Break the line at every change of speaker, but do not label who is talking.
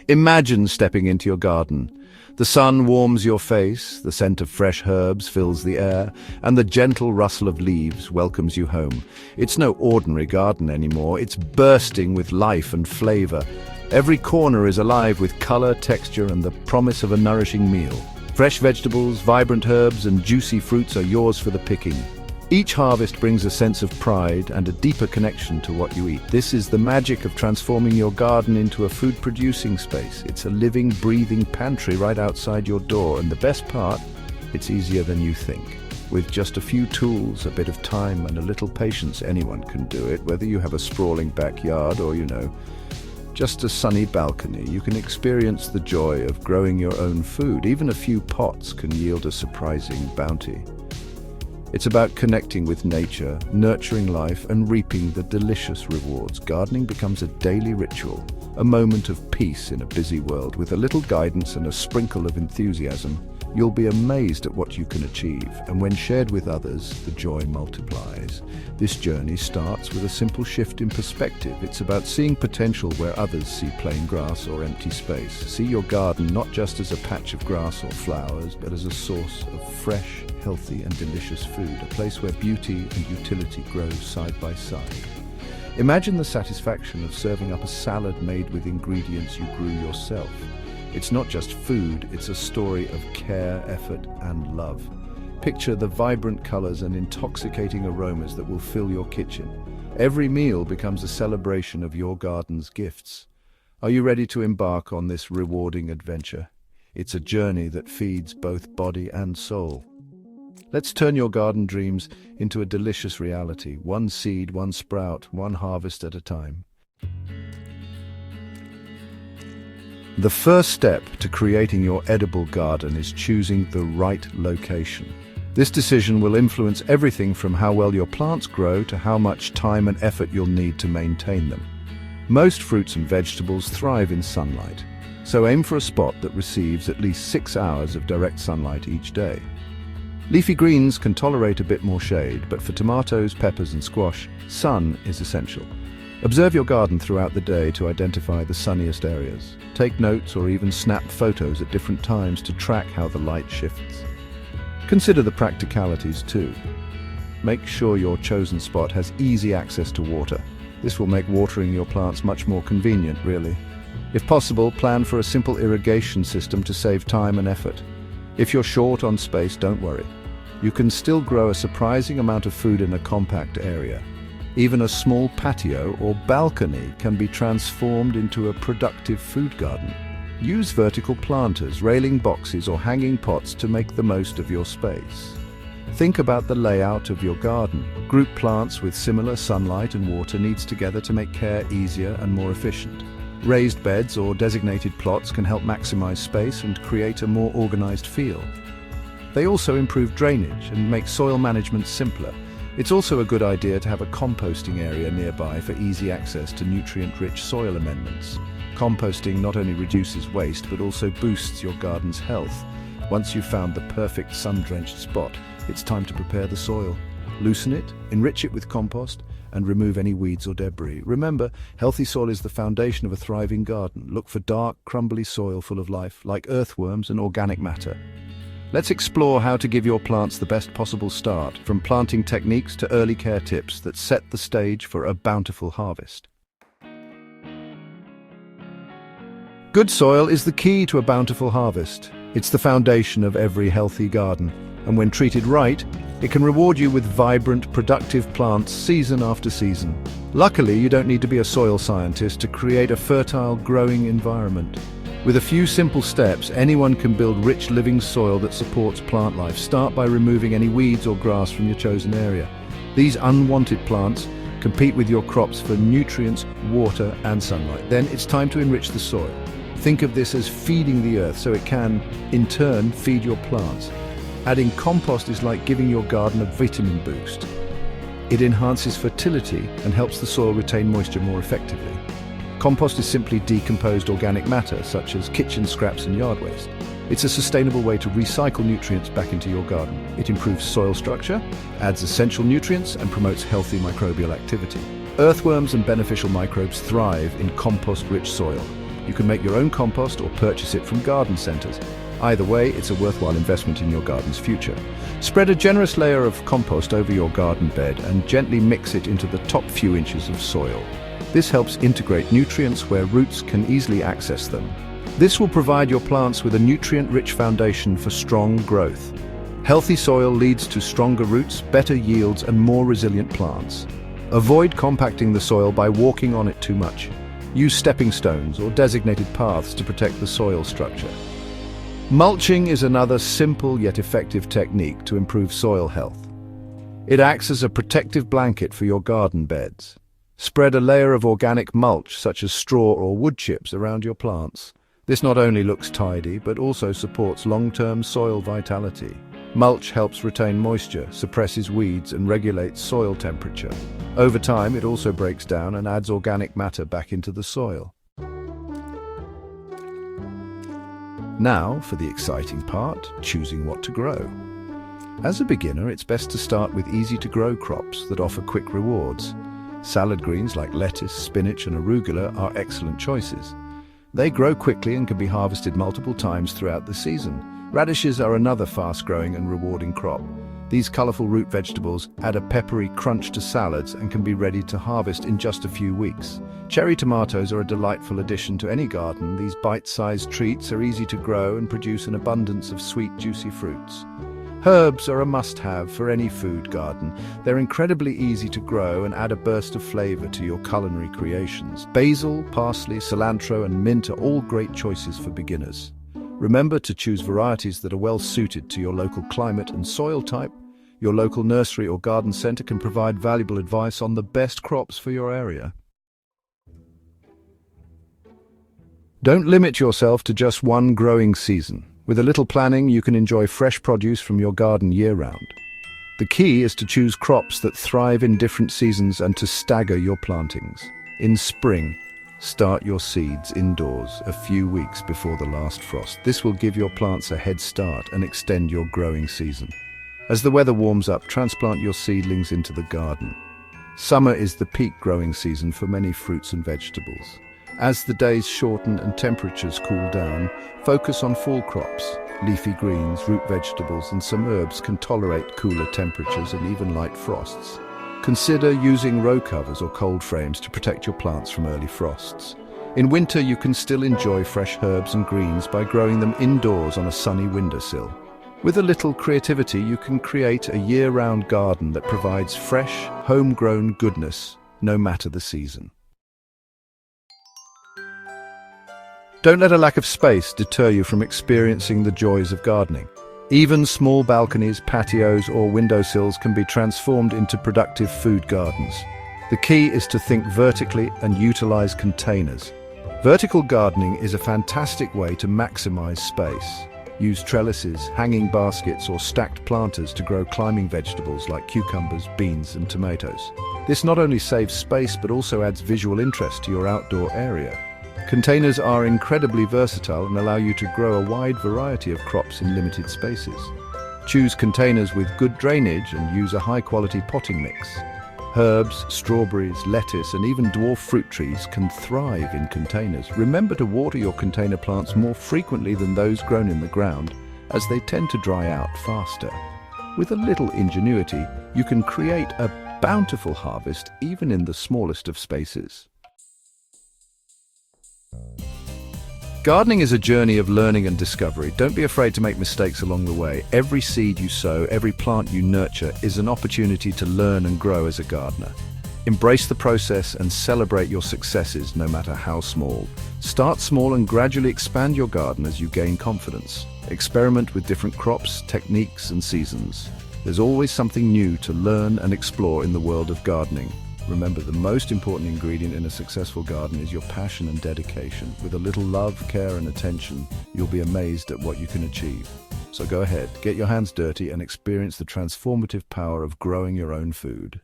Imagine stepping into your garden. The sun warms your face, the scent of fresh herbs fills the air, and the gentle rustle of leaves welcomes you home. It's no ordinary garden anymore, it's bursting with life and flavor. Every corner is alive with color, texture, and the promise of a nourishing meal. Fresh vegetables, vibrant herbs, and juicy fruits are yours for the picking. Each harvest brings a sense of pride and a deeper connection to what you eat. This is the magic of transforming your garden into a food-producing space. It's a living, breathing pantry right outside your door, and the best part, it's easier than you think. With just a few tools, a bit of time, and a little patience, anyone can do it. Whether you have a sprawling backyard or, just a sunny balcony, you can experience the joy of growing your own food. Even a few pots can yield a surprising bounty. It's about connecting with nature, nurturing life, and reaping the delicious rewards. Gardening becomes a daily ritual, a moment of peace in a busy world. With a little guidance and a sprinkle of enthusiasm, you'll be amazed at what you can achieve. And when shared with others, the joy multiplies. This journey starts with a simple shift in perspective. It's about seeing potential where others see plain grass or empty space. See your garden not just as a patch of grass or flowers, but as a source of fresh, healthy, and delicious food, a place where beauty and utility grow side by side. Imagine the satisfaction of serving up a salad made with ingredients you grew yourself. It's not just food, it's a story of care, effort, and love. Picture the vibrant colors and intoxicating aromas that will fill your kitchen. Every meal becomes a celebration of your garden's gifts. Are you ready to embark on this rewarding adventure? It's a journey that feeds both body and soul. Let's turn your garden dreams into a delicious reality, one seed, one sprout, one harvest at a time. The first step to creating your edible garden is choosing the right location. This decision will influence everything from how well your plants grow to how much time and effort you'll need to maintain them. Most fruits and vegetables thrive in sunlight, so aim for a spot that receives at least 6 hours of direct sunlight each day. Leafy greens can tolerate a bit more shade, but for tomatoes, peppers, and squash, sun is essential. Observe your garden throughout the day to identify the sunniest areas. Take notes or even snap photos at different times to track how the light shifts. Consider the practicalities too. Make sure your chosen spot has easy access to water. This will make watering your plants much more convenient, really. If possible, plan for a simple irrigation system to save time and effort. If you're short on space, don't worry. You can still grow a surprising amount of food in a compact area. Even a small patio or balcony can be transformed into a productive food garden. Use vertical planters, railing boxes, or hanging pots to make the most of your space. Think about the layout of your garden. Group plants with similar sunlight and water needs together to make care easier and more efficient. Raised beds or designated plots can help maximize space and create a more organized feel. They also improve drainage and make soil management simpler. It's also a good idea to have a composting area nearby for easy access to nutrient-rich soil amendments. Composting not only reduces waste but also boosts your garden's health. Once you've found the perfect sun-drenched spot, it's time to prepare the soil. Loosen it, enrich it with compost, and remove any weeds or debris. Remember, healthy soil is the foundation of a thriving garden. Look for dark, crumbly soil full of life, like earthworms and organic matter. Let's explore how to give your plants the best possible start, from planting techniques to early care tips that set the stage for a bountiful harvest. Good soil is the key to a bountiful harvest. It's the foundation of every healthy garden, and when treated right, it can reward you with vibrant, productive plants season after season. Luckily, you don't need to be a soil scientist to create a fertile, growing environment. With a few simple steps, anyone can build rich living soil that supports plant life. Start by removing any weeds or grass from your chosen area. These unwanted plants compete with your crops for nutrients, water, and sunlight. Then it's time to enrich the soil. Think of this as feeding the earth so it can, in turn, feed your plants. Adding compost is like giving your garden a vitamin boost. It enhances fertility and helps the soil retain moisture more effectively. Compost is simply decomposed organic matter, such as kitchen scraps and yard waste. It's a sustainable way to recycle nutrients back into your garden. It improves soil structure, adds essential nutrients, and promotes healthy microbial activity. Earthworms and beneficial microbes thrive in compost-rich soil, You can make your own compost or purchase it from garden centers. Either way, it's a worthwhile investment in your garden's future. Spread a generous layer of compost over your garden bed and gently mix it into the top few inches of soil. This helps integrate nutrients where roots can easily access them. This will provide your plants with a nutrient-rich foundation for strong growth. Healthy soil leads to stronger roots, better yields, and more resilient plants. Avoid compacting the soil by walking on it too much. Use stepping stones or designated paths to protect the soil structure. Mulching is another simple yet effective technique to improve soil health. It acts as a protective blanket for your garden beds. Spread a layer of organic mulch, such as straw or wood chips, around your plants. This not only looks tidy, but also supports long-term soil vitality. Mulch helps retain moisture, suppresses weeds, and regulates soil temperature. Over time, it also breaks down and adds organic matter back into the soil. Now, for the exciting part, choosing what to grow. As a beginner, it's best to start with easy-to-grow crops that offer quick rewards. Salad greens like lettuce, spinach, and arugula are excellent choices. They grow quickly and can be harvested multiple times throughout the season. Radishes are another fast-growing and rewarding crop. These colorful root vegetables add a peppery crunch to salads and can be ready to harvest in just a few weeks. Cherry tomatoes are a delightful addition to any garden. These bite-sized treats are easy to grow and produce an abundance of sweet, juicy fruits. Herbs are a must-have for any food garden. They're incredibly easy to grow and add a burst of flavor to your culinary creations. Basil, parsley, cilantro, and mint are all great choices for beginners. Remember to choose varieties that are well suited to your local climate and soil type. Your local nursery or garden center can provide valuable advice on the best crops for your area. Don't limit yourself to just one growing season. With a little planning, you can enjoy fresh produce from your garden year-round. The key is to choose crops that thrive in different seasons and to stagger your plantings. In spring, start your seeds indoors a few weeks before the last frost. This will give your plants a head start and extend your growing season. As the weather warms up, transplant your seedlings into the garden. Summer is the peak growing season for many fruits and vegetables. As the days shorten and temperatures cool down, focus on fall crops. Leafy greens, root vegetables, and some herbs can tolerate cooler temperatures and even light frosts. Consider using row covers or cold frames to protect your plants from early frosts. In winter, you can still enjoy fresh herbs and greens by growing them indoors on a sunny windowsill. With a little creativity, you can create a year-round garden that provides fresh, homegrown goodness, no matter the season. Don't let a lack of space deter you from experiencing the joys of gardening. Even small balconies, patios, or windowsills can be transformed into productive food gardens. The key is to think vertically and utilize containers. Vertical gardening is a fantastic way to maximize space. Use trellises, hanging baskets, or stacked planters to grow climbing vegetables like cucumbers, beans, and tomatoes. This not only saves space but also adds visual interest to your outdoor area. Containers are incredibly versatile and allow you to grow a wide variety of crops in limited spaces. Choose containers with good drainage and use a high-quality potting mix. Herbs, strawberries, lettuce, and even dwarf fruit trees can thrive in containers. Remember to water your container plants more frequently than those grown in the ground, as they tend to dry out faster. With a little ingenuity, you can create a bountiful harvest even in the smallest of spaces. Gardening is a journey of learning and discovery. Don't be afraid to make mistakes along the way. Every seed you sow, every plant you nurture is an opportunity to learn and grow as a gardener. Embrace the process and celebrate your successes, no matter how small. Start small and gradually expand your garden as you gain confidence. Experiment with different crops, techniques, and seasons. There's always something new to learn and explore in the world of gardening. Remember, the most important ingredient in a successful garden is your passion and dedication. With a little love, care, and attention, you'll be amazed at what you can achieve. So go ahead, get your hands dirty and experience the transformative power of growing your own food.